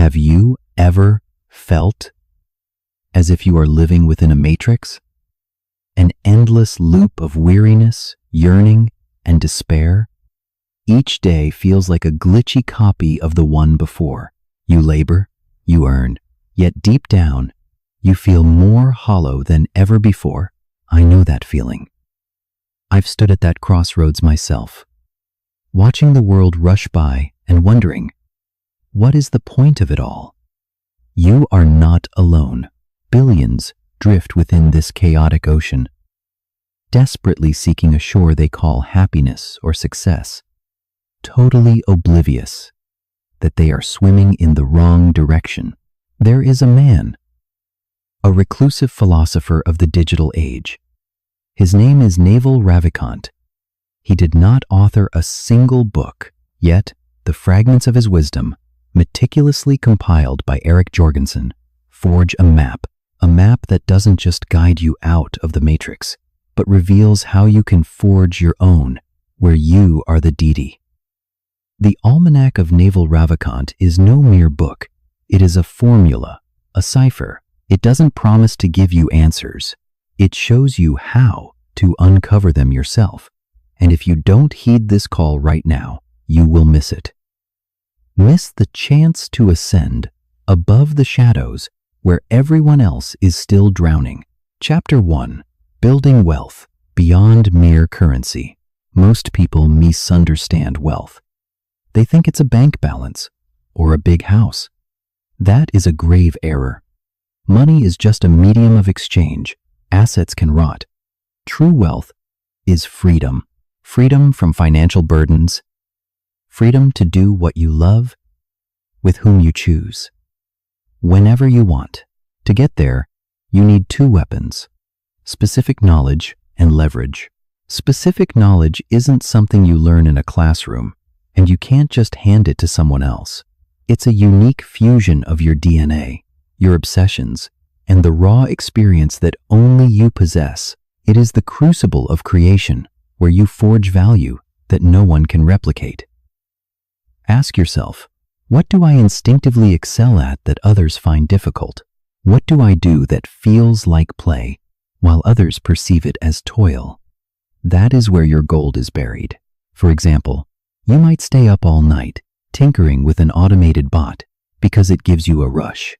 Have you ever felt as if you are living within a matrix? An endless loop of weariness, yearning, and despair? Each day feels like a glitchy copy of the one before. You labor, you earn, yet deep down, you feel more hollow than ever before. I know that feeling. I've stood at that crossroads myself, watching the world rush by and wondering, what is the point of it all? You are not alone. Billions drift within this chaotic ocean, desperately seeking a shore they call happiness or success, totally oblivious that they are swimming in the wrong direction. There is a man, a reclusive philosopher of the digital age. His name is Naval Ravikant. He did not author a single book, yet the fragments of his wisdom, meticulously compiled by Eric Jorgensen, forge a map that doesn't just guide you out of the matrix, but reveals how you can forge your own, where you are the deity. The Almanac of Naval Ravikant is no mere book. It is a formula, a cipher. It doesn't promise to give you answers. It shows you how to uncover them yourself. And if you don't heed this call right now, you will miss it. Miss the chance to ascend above the shadows where everyone else is still drowning. Chapter 1. Building wealth beyond mere currency. Most people misunderstand wealth. They think it's a bank balance or a big house. That is a grave error. Money is just a medium of exchange. Assets can rot. True wealth is freedom. Freedom from financial burdens. Freedom to do what you love, with whom you choose, whenever you want. To get there, you need two weapons: specific knowledge and leverage. Specific knowledge isn't something you learn in a classroom, and you can't just hand it to someone else. It's a unique fusion of your DNA, your obsessions, and the raw experience that only you possess. It is the crucible of creation, where you forge value that no one can replicate. Ask yourself, what do I instinctively excel at that others find difficult? What do I do that feels like play, while others perceive it as toil? That is where your gold is buried. For example, you might stay up all night, tinkering with an automated bot, because it gives you a rush.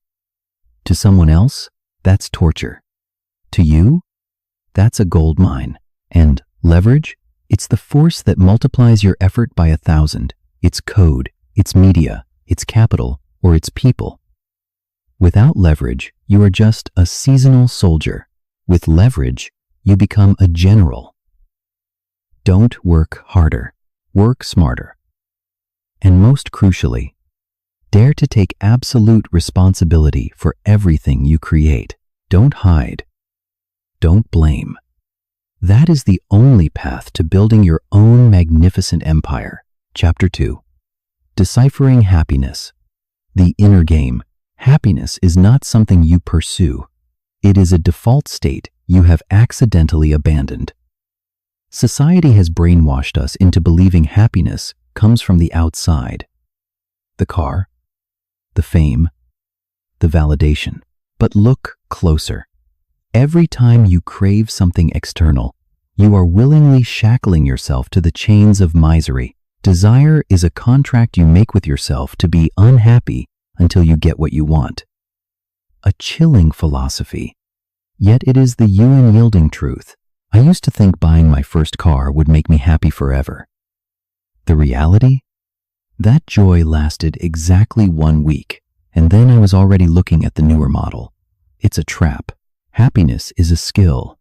To someone else, that's torture. To you, that's a gold mine. And leverage? It's the force that multiplies your effort by 1,000. It's code, it's media, it's capital, or it's people. Without leverage, you are just a seasonal soldier. With leverage, you become a general. Don't work harder, work smarter. And most crucially, dare to take absolute responsibility for everything you create. Don't hide. Don't blame. That is the only path to building your own magnificent empire. Chapter 2. Deciphering happiness. The inner game. Happiness is not something you pursue. It is a default state you have accidentally abandoned. Society has brainwashed us into believing happiness comes from the outside. The car, the fame, the validation. But look closer. Every time you crave something external, you are willingly shackling yourself to the chains of misery. Desire is a contract you make with yourself to be unhappy until you get what you want. A chilling philosophy, yet it is the unyielding truth. I used to think buying my first car would make me happy forever. The reality? That joy lasted exactly 1 week, and then I was already looking at the newer model. It's a trap. Happiness is a skill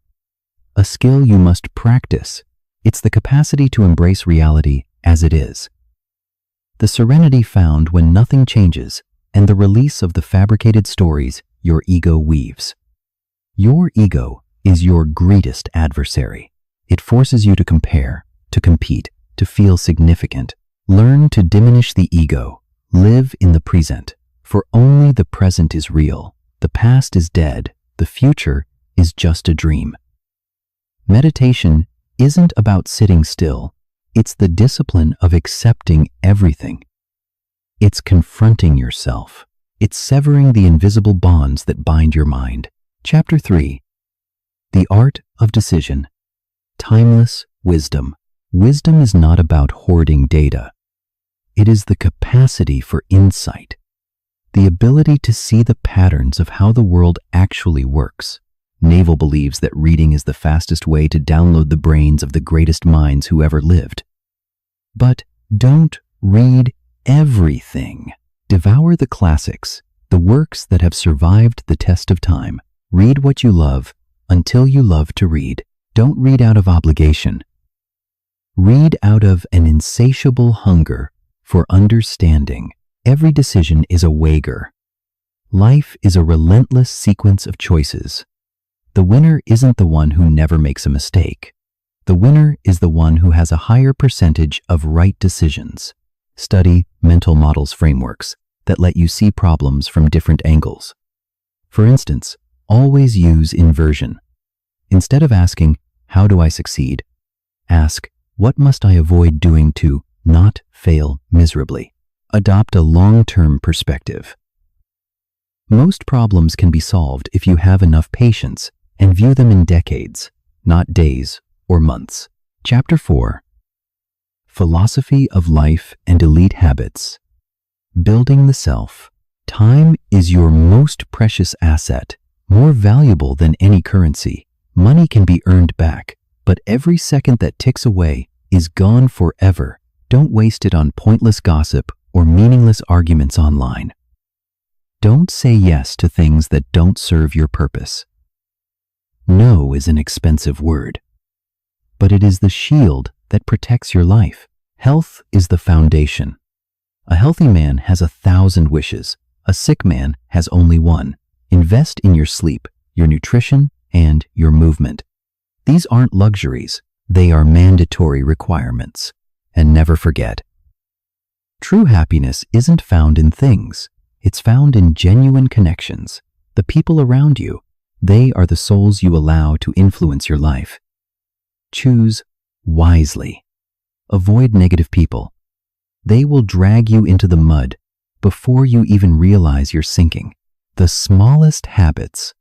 you must practice. It's the capacity to embrace reality as it is. The serenity found when nothing changes, and the release of the fabricated stories your ego weaves. Your ego is your greatest adversary. It forces you to compare, to compete, to feel significant. Learn to diminish the ego. Live in the present, for only the present is real. The past is dead. The future is just a dream. Meditation isn't about sitting still. It's the discipline of accepting everything. It's confronting yourself. It's severing the invisible bonds that bind your mind. Chapter 3. The Art of Decision. Timeless wisdom. Wisdom is not about hoarding data. It is the capacity for insight, the ability to see the patterns of how the world actually works. Naval believes that reading is the fastest way to download the brains of the greatest minds who ever lived. But don't read everything. Devour the classics, the works that have survived the test of time. Read what you love until you love to read. Don't read out of obligation. Read out of an insatiable hunger for understanding. Every decision is a wager. Life is a relentless sequence of choices. The winner isn't the one who never makes a mistake. The winner is the one who has a higher percentage of right decisions. Study mental models frameworks that let you see problems from different angles. For instance, always use inversion. Instead of asking, "How do I succeed?" ask, "What must I avoid doing to not fail miserably?" Adopt a long-term perspective. Most problems can be solved if you have enough patience and view them in decades, not days or months. Chapter 4. Philosophy of Life and Elite Habits. Building the Self. Time is your most precious asset, more valuable than any currency. Money can be earned back, but every second that ticks away is gone forever. Don't waste it on pointless gossip or meaningless arguments online. Don't say yes to things that don't serve your purpose. No is an expensive word, but it is the shield that protects your life. Health is the foundation. A healthy man has 1,000 wishes. A sick man has only one. Invest in your sleep, your nutrition, and your movement. These aren't luxuries. They are mandatory requirements. And never forget, true happiness isn't found in things. It's found in genuine connections. The people around you, they are the souls you allow to influence your life. Choose wisely. Avoid negative people. They will drag you into the mud before you even realize you're sinking. The smallest habits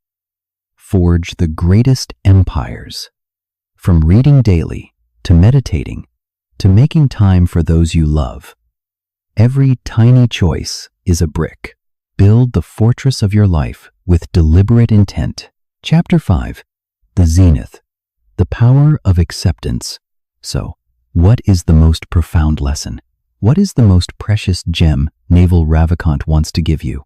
forge the greatest empires. From reading daily, to meditating, to making time for those you love. Every tiny choice is a brick. Build the fortress of your life with deliberate intent. Chapter 5. The Zenith. The Power of Acceptance. So, what is the most profound lesson? What is the most precious gem Naval Ravikant wants to give you?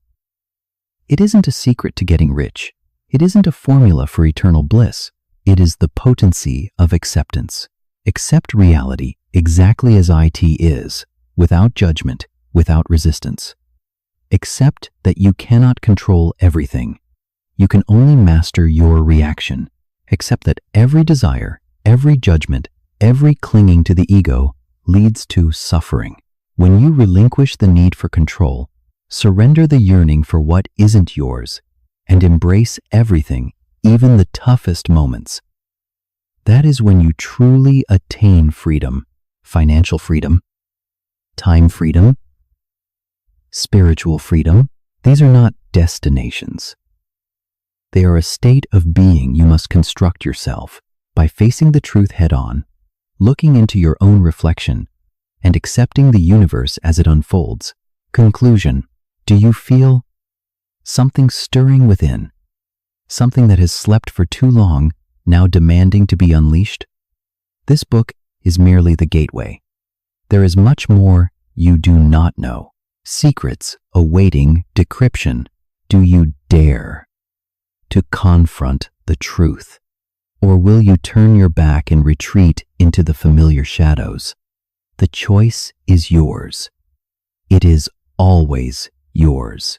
It isn't a secret to getting rich. It isn't a formula for eternal bliss. It is the potency of acceptance. Accept reality exactly as it is, without judgment, without resistance. Accept that you cannot control everything. You can only master your reaction. Accept that every desire, every judgment, every clinging to the ego leads to suffering. When you relinquish the need for control, surrender the yearning for what isn't yours, and embrace everything, even the toughest moments. That is when you truly attain freedom. Financial freedom, time freedom, spiritual freedom. These are not destinations. They are a state of being you must construct yourself by facing the truth head-on, looking into your own reflection, and accepting the universe as it unfolds. Conclusion. Do you feel something stirring within? Something that has slept for too long, now demanding to be unleashed? This book is merely the gateway. There is much more you do not know. Secrets awaiting decryption. Do you dare to confront the truth? Or will you turn your back and retreat into the familiar shadows? The choice is yours. It is always yours.